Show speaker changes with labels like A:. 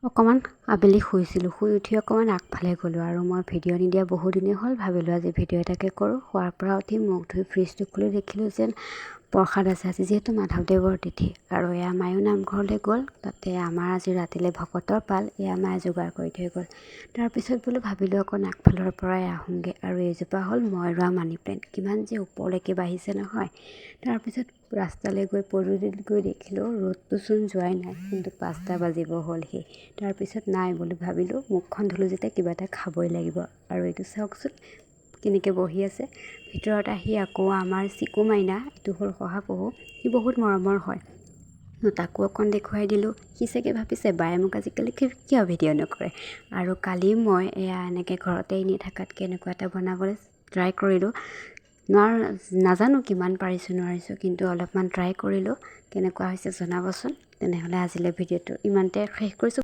A: অকণমান আবেলি শুইছিলোঁ, শুই উঠি অকণমান আগফালে গ'লোঁ আৰু মই ভিডিঅ' নিদিয়া বহুদিনেই হ'ল। ভাবিলোঁ আজি ভিডিঅ' এটাকে কৰোঁ। শোৱাৰ পৰা উঠি মুখ ধুই ফ্ৰিজটো খুলি দেখিলোঁ যেন প্ৰসাদ আছে আজি যিহেতু মাধৱদেৱৰ তিথি আৰু এয়া মায়ো নামঘৰলৈ গ'ল। তাতে আমাৰ আজি ৰাতিলৈ ভকতৰ পাল, এয়া মায়ে যোগাৰ কৰি থৈ গ'ল। তাৰপিছত বোলো ভাবিলোঁ অকণ আগফালৰ পৰাই আহোঁগৈ আৰু এইজোপা হ'ল মই ৰোৱা মানি প্লেণ্ট। কিমান যে ওপৰলৈকে বাঢ়িছে নহয়। তাৰপিছত ৰাস্তালৈ গৈ পদূলিত গৈ দেখিলোঁ ৰ'দটোচোন যোৱাই নাই, কিন্তু 5টা বাজিব হ'লহি। তাৰপিছত নাই বুলি ভাবিলোঁ, মুখখন ধুলোঁ যেতিয়া কিবা এটা খাবই লাগিব আৰু এইটো চাওকচোন কেনেকৈ বহি আছে। ভিতৰত আহি আকৌ আমাৰ চিকু মাইনা, এইটো হ'ল শহাপহু, সি বহুত মৰমৰ হয়। তাকো অকণ দেখুৱাই দিলোঁ। সি চাগে ভাবিছে বায়ে মোক আজিকালি কিয় ভিডিঅ' নকৰে। আৰু কালি মই এয়া এনেকৈ ঘৰতে এনেই থকাতকৈ এনেকুৱা এটা বনাবলৈ ট্ৰাই কৰিলোঁ। নাজানো কিমান পাৰিছোঁ নোৱাৰিছোঁ, কিন্তু অলপমান ট্ৰাই কৰিলোঁ। কেনেকুৱা হৈছে জনাবচোন। তেনেহ'লে আজিলৈ ভিডিঅ'টো ইমানতে শেষ কৰিছোঁ।